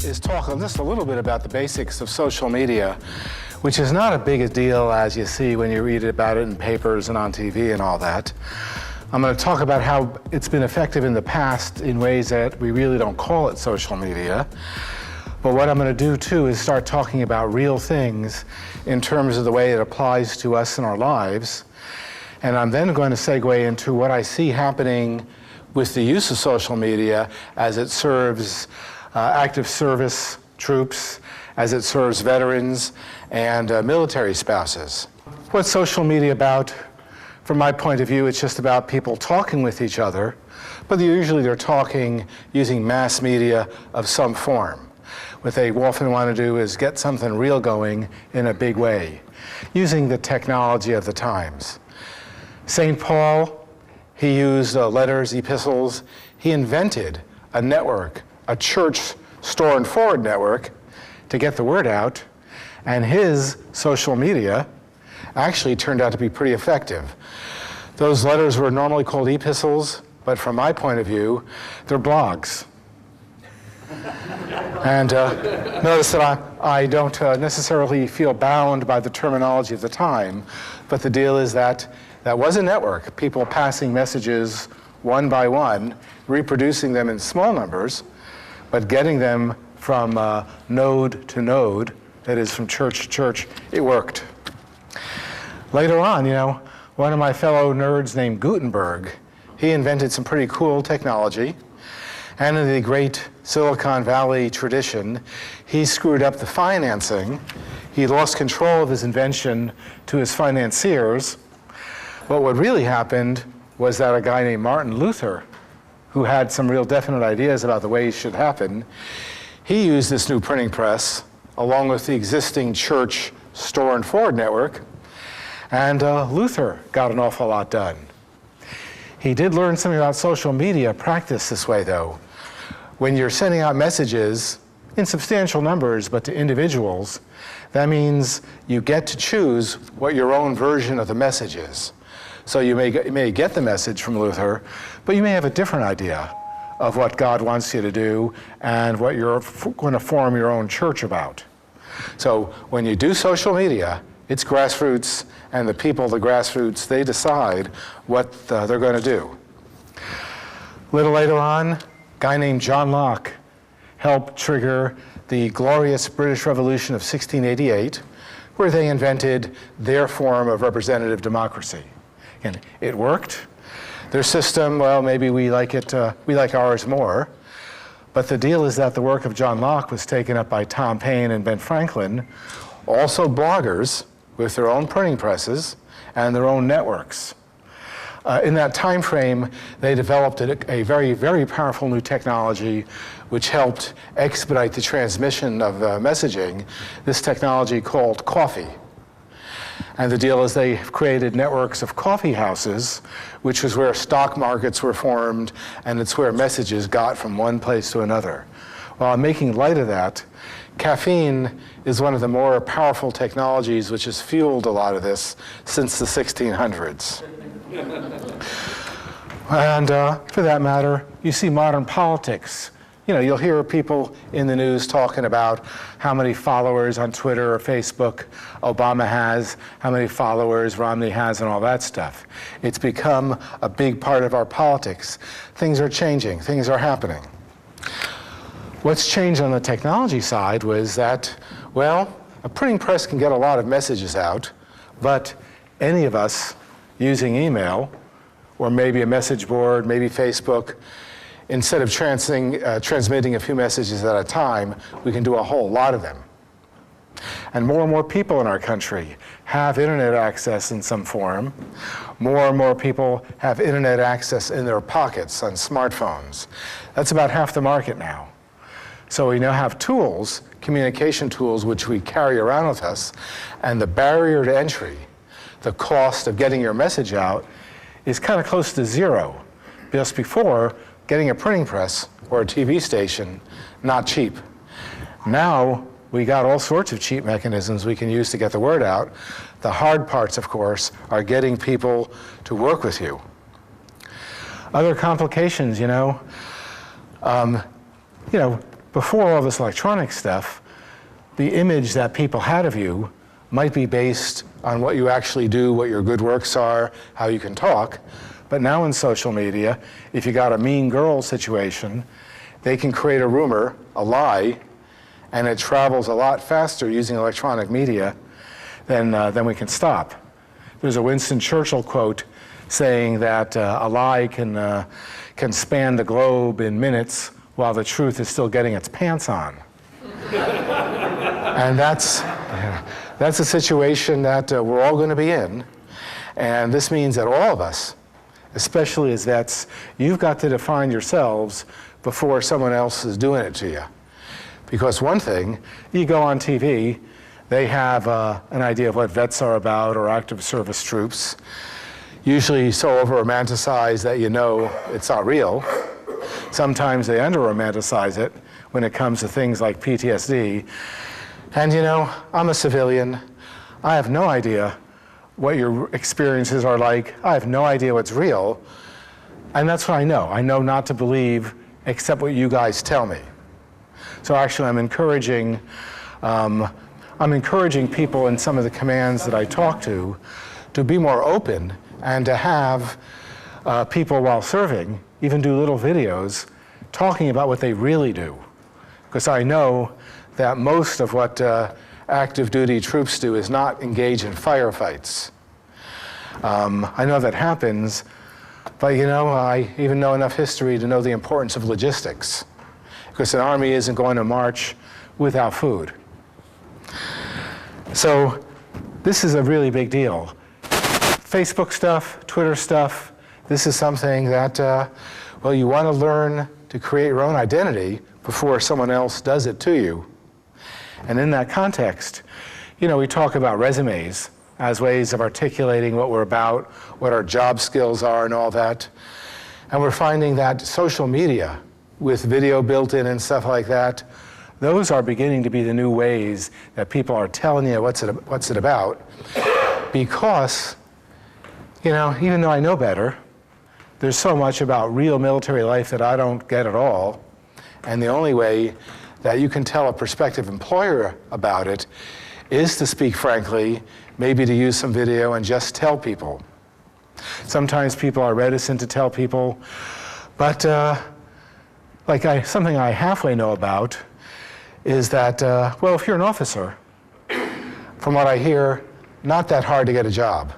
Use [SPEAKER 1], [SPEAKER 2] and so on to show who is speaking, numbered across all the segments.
[SPEAKER 1] is talk just a little bit about the basics of social media, which is not a big a deal as you see when you read about it in papers and on TV and all that. I'm going to talk about how it's been effective in the past in ways that we really don't call it social media. But what I'm going to do too is start talking about real things in terms of the way it applies to us in our lives. And I'm then going to segue into what I see happening with the use of social media as it serves active service troops, as it serves veterans and military spouses. What's social media about? From my point of view, it's just about people talking with each other, but usually they're talking using mass media of some form. What they often want to do is get something real going in a big way, using the technology of the times. St. Paul, he used letters, epistles. He invented a network, a church store and forward network to get the word out, and his social media actually turned out to be pretty effective. Those letters were normally called epistles, but from my point of view, they're blogs. And notice that I don't necessarily feel bound by the terminology of the time, but the deal is that that was a network, people passing messages one by one, reproducing them in small numbers, but getting them from node to node, that is from church to church. It worked. Later on, one of my fellow nerds named Gutenberg, he invented some pretty cool technology. And in the great Silicon Valley tradition, he screwed up the financing. He lost control of his invention to his financiers. But what really happened was that a guy named Martin Luther, who had some real definite ideas about the way it should happen, he used this new printing press along with the existing church store and forward network, and Luther got an awful lot done. He did learn something about social media practice this way, though. When you're sending out messages in substantial numbers, but to individuals, that means you get to choose what your own version of the message is. So you may get the message from Luther, but you may have a different idea of what God wants you to do and what you're going to form your own church about. So when you do social media, it's grassroots, and the people of the grassroots, they decide what they're going to do. A little later on, a guy named John Locke helped trigger the glorious British Revolution of 1688, where they invented their form of representative democracy. And it worked. Their system, well, maybe we like ours more. But the deal is that the work of John Locke was taken up by Tom Paine and Ben Franklin, also bloggers with their own printing presses and their own networks. In that time frame, they developed a very, very powerful new technology which helped expedite the transmission of messaging, this technology called coffee. And the deal is they created networks of coffee houses, which was where stock markets were formed, and it's where messages got from one place to another. Well, I'm making light of that. Caffeine is one of the more powerful technologies which has fueled a lot of this since the 1600s. And for that matter, you see modern politics. You'll hear people in the news talking about how many followers on Twitter or Facebook Obama has, how many followers Romney has, and all that stuff. It's become a big part of our politics. Things are changing. Things are happening. What's changed on the technology side was that, well, a printing press can get a lot of messages out, but any of us using email, or maybe a message board, maybe Facebook, instead of transmitting a few messages at a time, we can do a whole lot of them. And more people in our country have internet access in some form. More and more people have internet access in their pockets on smartphones. That's about half the market now. So we now have tools, communication tools, which we carry around with us, and the barrier to entry, the cost of getting your message out, is kind of close to zero. Just before, getting a printing press or a TV station, not cheap. Now, we got all sorts of cheap mechanisms we can use to get the word out. The hard parts, of course, are getting people to work with you. Other complications, before all this electronic stuff, the image that people had of you might be based on what you actually do, what your good works are, how you can talk. But now in social media, if you got a mean girl situation, they can create a rumor, a lie, and it travels a lot faster using electronic media than we can stop. There's a Winston Churchill quote saying that a lie can span the globe in minutes while the truth is still getting its pants on. And that's a situation that we're all going to be in. And this means that all of us, especially as vets, you've got to define yourselves before someone else is doing it to you. Because one thing, you go on TV, they have an idea of what vets are about or active service troops, usually so over-romanticized that you know it's not real. Sometimes they under-romanticize it when it comes to things like PTSD. And you know, I'm a civilian. I have no idea what your experiences are like. I have no idea what's real. And that's what I know. I know not to believe except what you guys tell me. So actually I'm encouraging people in some of the commands that I talk to be more open and to have people while serving even do little videos talking about what they really do. Because I know that most of what active duty troops do is not engage in firefights. I know that happens, but you know, I even know enough history to know the importance of logistics. Because an army isn't going to march without food. So this is a really big deal. Facebook stuff, Twitter stuff, this is something that, well, you want to learn to create your own identity before someone else does it to you. And in that context, you know, we talk about resumes as ways of articulating what we're about, what our job skills are and all that. And we're finding that social media with video built in and stuff like that, those are beginning to be the new ways that people are telling you what's it about. Because, you know, even though I know better, there's so much about real military life that I don't get at all. And the only way that you can tell a prospective employer about it is to speak frankly, maybe to use some video and just tell people. Sometimes people are reticent to tell people, but something I halfway know about is that, well, if you're an officer, from what I hear, not that hard to get a job.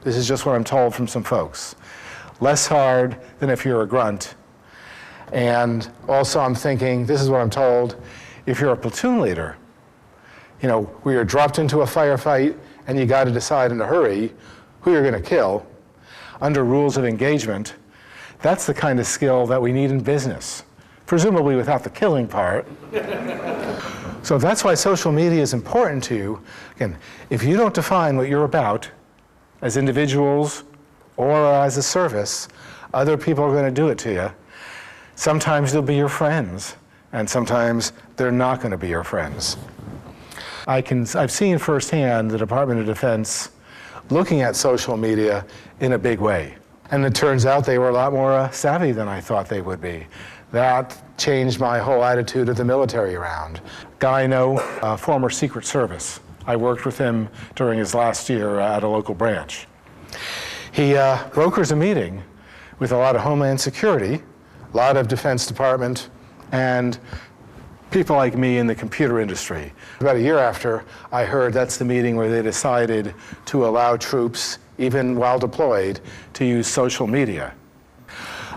[SPEAKER 1] This is just what I'm told from some folks. Less hard than if you're a grunt. And also I'm thinking, this is what I'm told, if you're a platoon leader, you know, where you're dropped into a firefight and you got to decide in a hurry who you're going to kill under rules of engagement, that's the kind of skill that we need in business, presumably without the killing part. So that's why social media is important to you. Again, if you don't define what you're about as individuals or as a service, other people are going to do it to you. Sometimes they'll be your friends, and sometimes they're not going to be your friends. I've seen firsthand the Department of Defense looking at social media in a big way. And it turns out they were a lot more savvy than I thought they would be. That changed my whole attitude of the military around. Guy I know, former Secret Service. I worked with him during his last year at a local branch. He brokers a meeting with a lot of Homeland Security, a lot of Defense Department, and people like me in the computer industry. About a year after, I heard that's the meeting where they decided to allow troops, even while deployed, to use social media.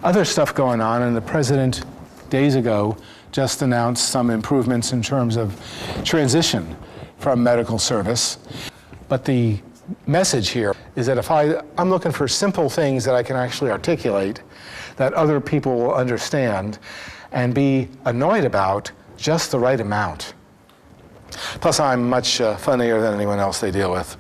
[SPEAKER 1] Other stuff going on, and the president, days ago, just announced some improvements in terms of transition from medical service. But the message here is that if I'm looking for simple things that I can actually articulate, that other people will understand and be annoyed about just the right amount. Plus, I'm much funnier than anyone else they deal with.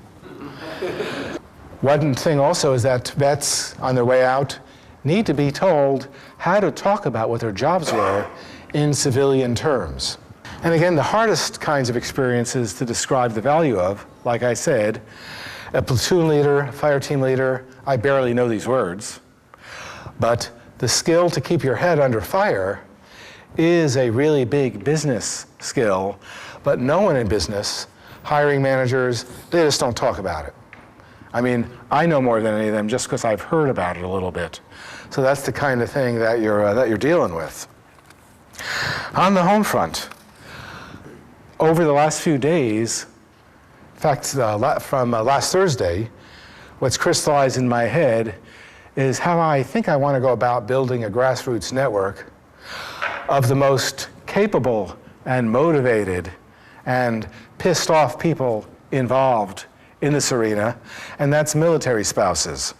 [SPEAKER 1] One thing also is that vets on their way out need to be told how to talk about what their jobs were in civilian terms. And again, the hardest kinds of experiences to describe the value of, like I said, a platoon leader, fire team leader, I barely know these words, but the skill to keep your head under fire is a really big business skill, but no one in business, hiring managers, they just don't talk about it. I mean, I know more than any of them just because I've heard about it a little bit. So that's the kind of thing that you're dealing with. On the home front, over the last few days, in fact, from last Thursday, what's crystallized in my head is how I think I want to go about building a grassroots network of the most capable and motivated and pissed off people involved in this arena, and that's military spouses.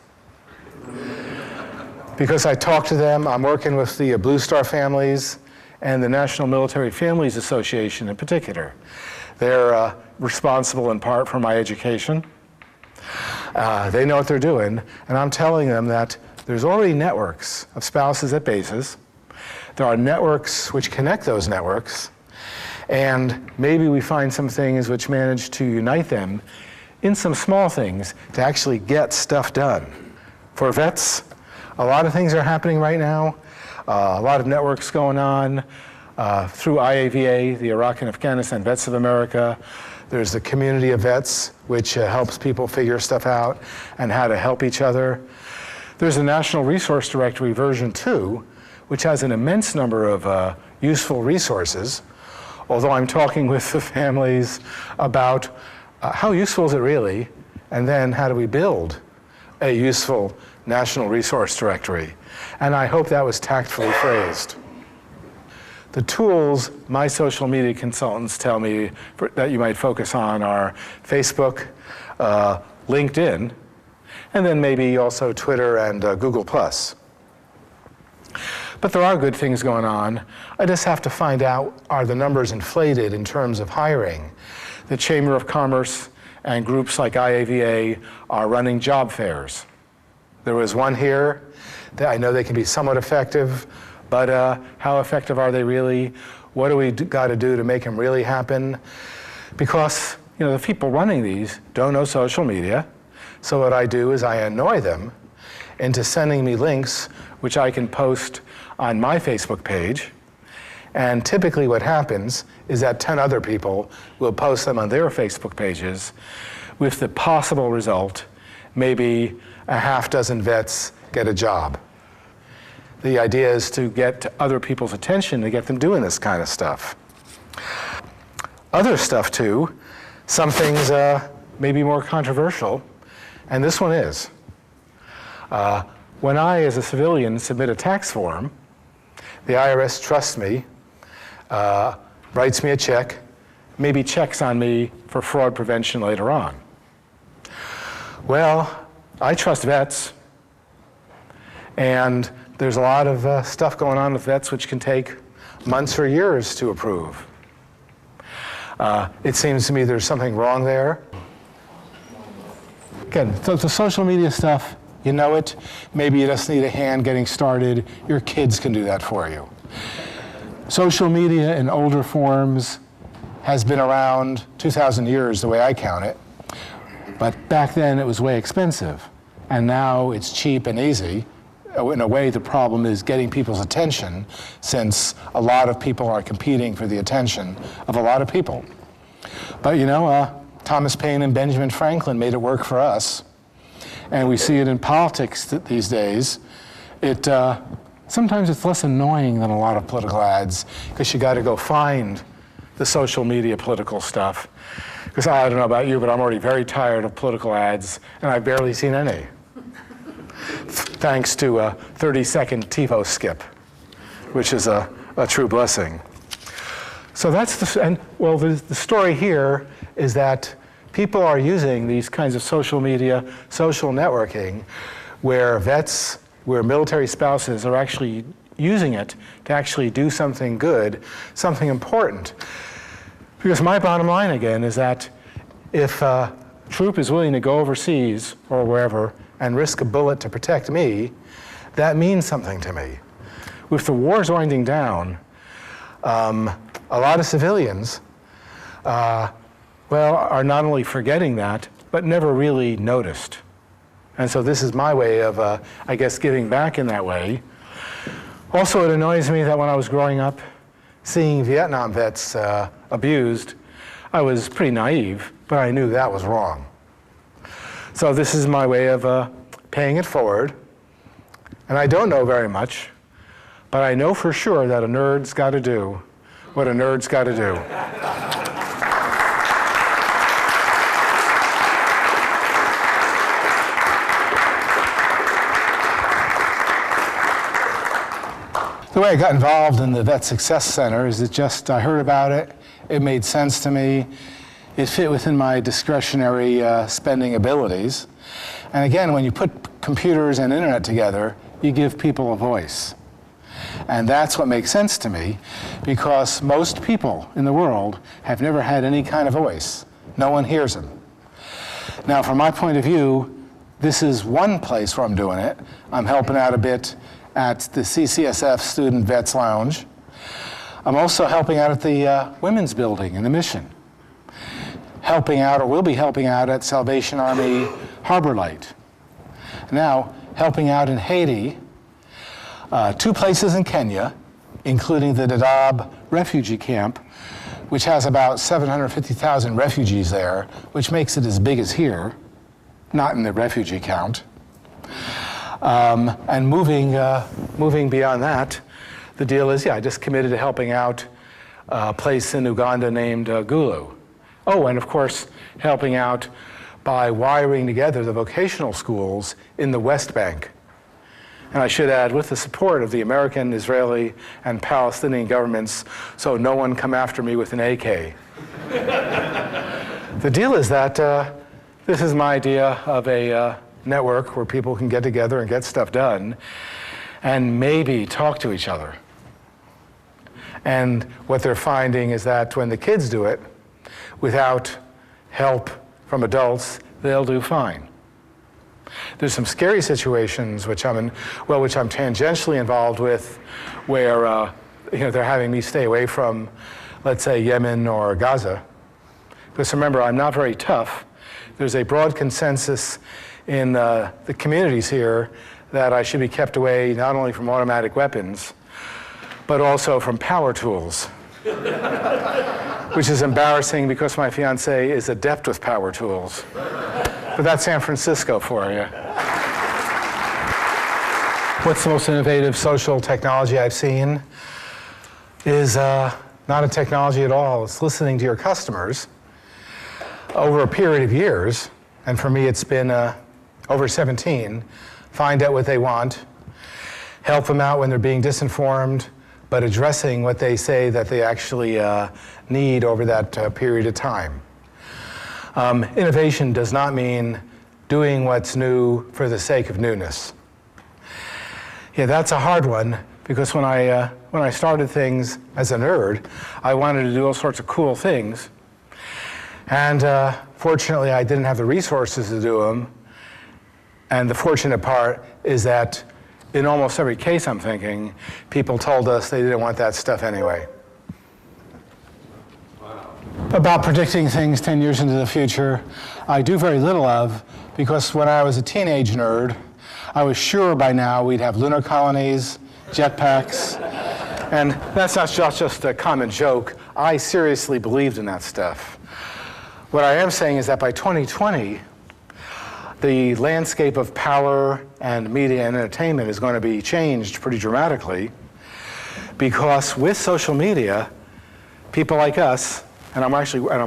[SPEAKER 1] Because I talk to them, I'm working with the Blue Star families and the National Military Families Association in particular. They're responsible in part for my education. They know what they're doing, and I'm telling them that there's already networks of spouses at bases. There are networks which connect those networks, and maybe we find some things which manage to unite them in some small things to actually get stuff done. For vets, a lot of things are happening right now, a lot of networks going on through IAVA, the Iraq and Afghanistan Vets of America. There's the community of vets, which helps people figure stuff out and how to help each other. There's the National Resource Directory version 2, which has an immense number of useful resources, although I'm talking with the families about how useful is it really, and then how do we build a useful National Resource Directory? And I hope that was tactfully phrased. The tools my social media consultants tell me that you might focus on are Facebook, LinkedIn, and then maybe also Twitter and Google+. But there are good things going on. I just have to find out, are the numbers inflated in terms of hiring? The Chamber of Commerce and groups like IAVA are running job fairs. There was one here that I know they can be somewhat effective, but how effective are they really? What do we got to do to make them really happen? Because the people running these don't know social media. So what I do is I annoy them into sending me links which I can post on my Facebook page. And typically what happens is that 10 other people will post them on their Facebook pages, with the possible result, maybe a half dozen vets get a job. The idea is to get other people's attention, to get them doing this kind of stuff. Other stuff too, some things may be more controversial, and this one is. When I, as a civilian, submit a tax form, the IRS trusts me, writes me a check, maybe checks on me for fraud prevention later on. Well, I trust vets, and there's a lot of stuff going on with vets which can take months or years to approve. It seems to me there's something wrong there. Again, so the social media stuff, you know it. Maybe you just need a hand getting started. Your kids can do that for you. Social media in older forms has been around 2,000 years, the way I count it. But back then it was way expensive. And now it's cheap and easy. In a way, the problem is getting people's attention, since a lot of people are competing for the attention of a lot of people. But Thomas Paine and Benjamin Franklin made it work for us. And we see it in politics these days. Sometimes it's less annoying than a lot of political ads, because you got to go find the social media political stuff. Because I don't know about you, but I'm already very tired of political ads, and I've barely seen any. Thanks to a 30-second TiVo skip, which is a true blessing. So that's the story here is that people are using these kinds of social media, social networking, where vets, where military spouses are actually using it to actually do something good, something important. Because my bottom line again is that if a troop is willing to go overseas or wherever and risk a bullet to protect me, that means something to me. With the wars winding down, a lot of civilians are not only forgetting that, but never really noticed. And so this is my way of, I guess, giving back in that way. Also, it annoys me that when I was growing up, seeing Vietnam vets abused, I was pretty naive, but I knew that was wrong. So this is my way of paying it forward. And I don't know very much, but I know for sure that a nerd's got to do what a nerd's got to do. The way I got involved in the Vet Success Center is I heard about it, it made sense to me, it fit within my discretionary spending abilities. And again, when you put computers and internet together, you give people a voice. And that's what makes sense to me, because most people in the world have never had any kind of voice. No one hears them. Now, from my point of view, this is one place where I'm doing it. I'm helping out a bit at the CCSF Student Vets Lounge. I'm also helping out at the Women's Building in the Mission. Helping out, or will be helping out, at Salvation Army Harbor Light. Now, helping out in Haiti, 2 places in Kenya, including the Dadaab refugee camp, which has about 750,000 refugees there, which makes it as big as here, not in the refugee count. And moving beyond that, the deal is, I just committed to helping out a place in Uganda named Gulu. Oh, and of course, helping out by wiring together the vocational schools in the West Bank. And I should add, with the support of the American, Israeli, and Palestinian governments, so no one come after me with an AK. The deal is that this is my idea of a network where people can get together and get stuff done and maybe talk to each other. And what they're finding is that when the kids do it, without help from adults, they'll do fine. There's some scary situations which I'm tangentially involved with, where they're having me stay away from, let's say, Yemen or Gaza. Because remember, I'm not very tough. There's a broad consensus in the communities here that I should be kept away not only from automatic weapons, but also from power tools. Which is embarrassing because my fiancée is adept with power tools. But that's San Francisco for you. What's the most innovative social technology I've seen is not a technology at all. It's listening to your customers over a period of years, and for me it's been over 17, find out what they want, help them out when they're being disinformed, but addressing what they say that they actually need over that period of time. Innovation does not mean doing what's new for the sake of newness. Yeah, that's a hard one, because when I started things as a nerd, I wanted to do all sorts of cool things. And fortunately, I didn't have the resources to do them. And the fortunate part is that in almost every case, I'm thinking, people told us they didn't want that stuff anyway. Wow. About predicting things 10 years into the future, I do very little of, because when I was a teenage nerd, I was sure by now we'd have lunar colonies, jetpacks, and that's not just a common joke. I seriously believed in that stuff. What I am saying is that by 2020, the landscape of power and media and entertainment is going to be changed pretty dramatically, because with social media, people like us, and I'm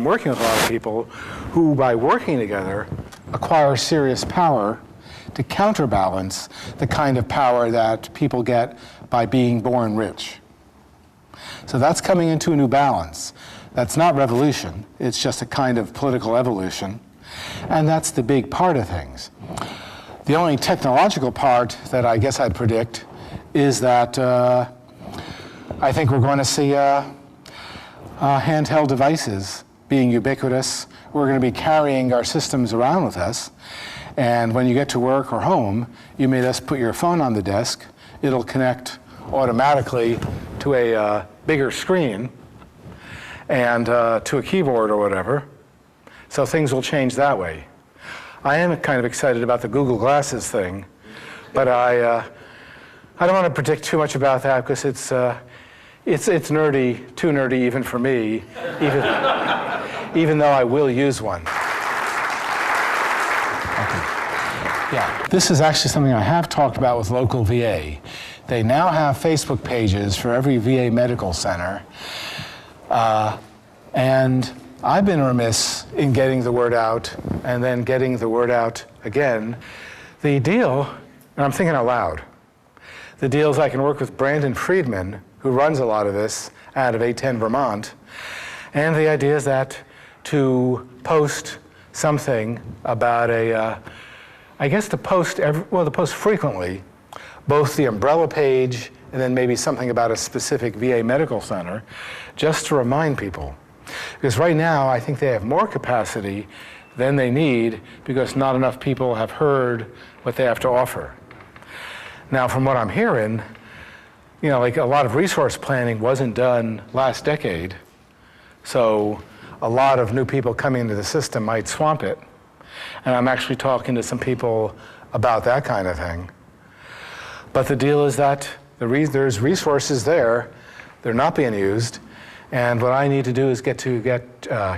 [SPEAKER 1] working with a lot of people who, by working together, acquire serious power to counterbalance the kind of power that people get by being born rich. So that's coming into a new balance. That's not revolution, it's just a kind of political evolution. And that's the big part of things. The only technological part that I guess I'd predict is that I think we're going to see handheld devices being ubiquitous. We're going to be carrying our systems around with us. And when you get to work or home, you may just put your phone on the desk. It'll connect automatically to a bigger screen and to a keyboard or whatever. So things will change that way. I am kind of excited about the Google Glasses thing, but I don't want to predict too much about that, because it's, It's nerdy, too nerdy even for me, even though I will use one. Okay. Yeah, this is actually something I have talked about with local VA. They now have Facebook pages for every VA medical center, and I've been remiss in getting the word out and then getting the word out again. The deal, and I'm thinking out loud, the deal is I can work with Brandon Friedman, who runs a lot of this out of 810 Vermont, and the idea is that to post something about to post frequently, both the umbrella page and then maybe something about a specific VA medical center, just to remind people. Because right now, I think they have more capacity than they need because not enough people have heard what they have to offer. Now, from what I'm hearing, like a lot of resource planning wasn't done last decade, so a lot of new people coming into the system might swamp it. And I'm actually talking to some people about that kind of thing. But the deal is that there's resources there, they're not being used, and what I need to do is get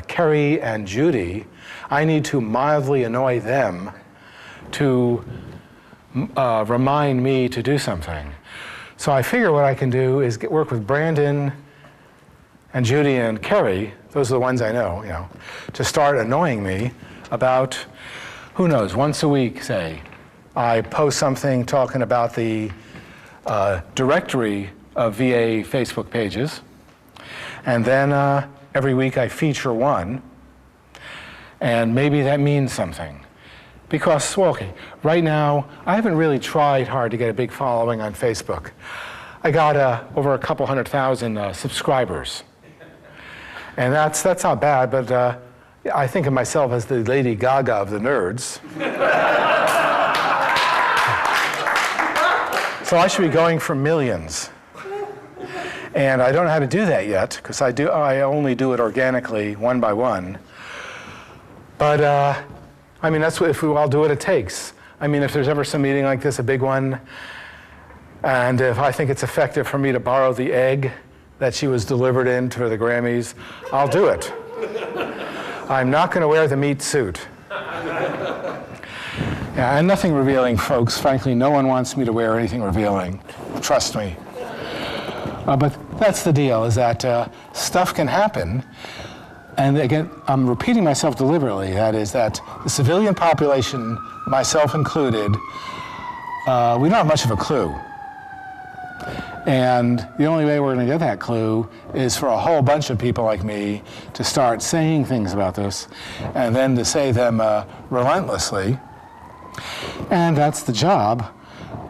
[SPEAKER 1] Kerry and Judy, I need to mildly annoy them to remind me to do something. So I figure what I can do is work with Brandon and Judy and Kerry, those are the ones I know, to start annoying me about, who knows, once a week, say, I post something talking about the directory of VA Facebook pages, and then every week I feature one, and maybe that means something. Because, right now, I haven't really tried hard to get a big following on Facebook. I got over a couple 100,000 subscribers. And that's not bad, but I think of myself as the Lady Gaga of the nerds. So I should be going for millions. And I don't know how to do that yet, because I only do it organically, one by one. But that's if we all do what it takes. If there's ever some meeting like this, a big one, and if I think it's effective for me to borrow the egg that she was delivered in for the Grammys, I'll do it. I'm not going to wear the meat suit. Yeah, and nothing revealing, folks. Frankly, no one wants me to wear anything revealing. Trust me. But that's the deal, is that stuff can happen. And again, I'm repeating myself deliberately. That is that the civilian population, myself included, we don't have much of a clue. And the only way we're going to get that clue is for a whole bunch of people like me to start saying things about this, and then to say them relentlessly. And that's the job.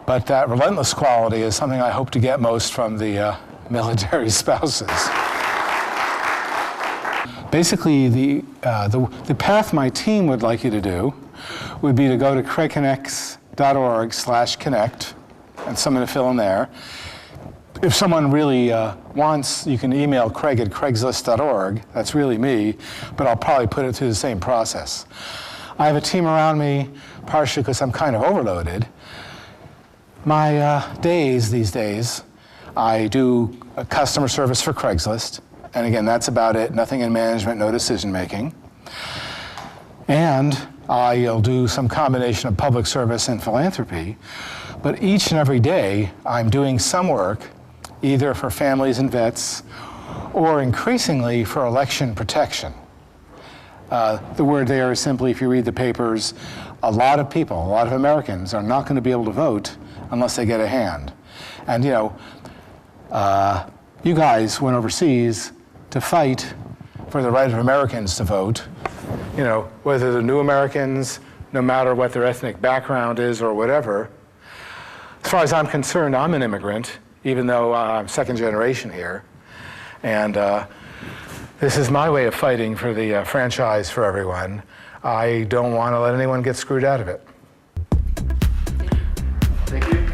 [SPEAKER 1] But that relentless quality is something I hope to get most from the military spouses. Basically, the path my team would like you to do would be to go to craigconnects.org/connect, and someone to fill in there. If someone really wants, you can email Craig at craigslist.org. That's really me, but I'll probably put it through the same process. I have a team around me, partially because I'm kind of overloaded. My days these days, I do a customer service for Craigslist. And again, that's about it. Nothing in management, no decision making. And I'll do some combination of public service and philanthropy. But each and every day, I'm doing some work, either for families and vets, or increasingly for election protection. The word there is simply, if you read the papers, a lot of people, a lot of Americans are not going to be able to vote unless they get a hand. And you guys went overseas to fight for the right of Americans to vote, whether they're new Americans, no matter what their ethnic background is or whatever. As far as I'm concerned, I'm an immigrant, even though I'm second generation here. And this is my way of fighting for the franchise for everyone. I don't want to let anyone get screwed out of it. Thank you.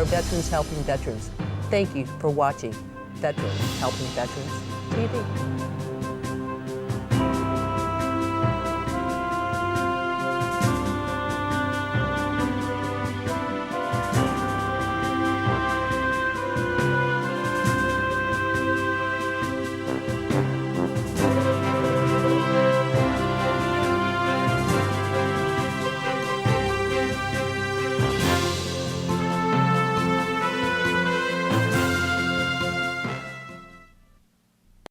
[SPEAKER 2] Veterans Helping Veterans. Thank you for watching Veterans Helping Veterans TV.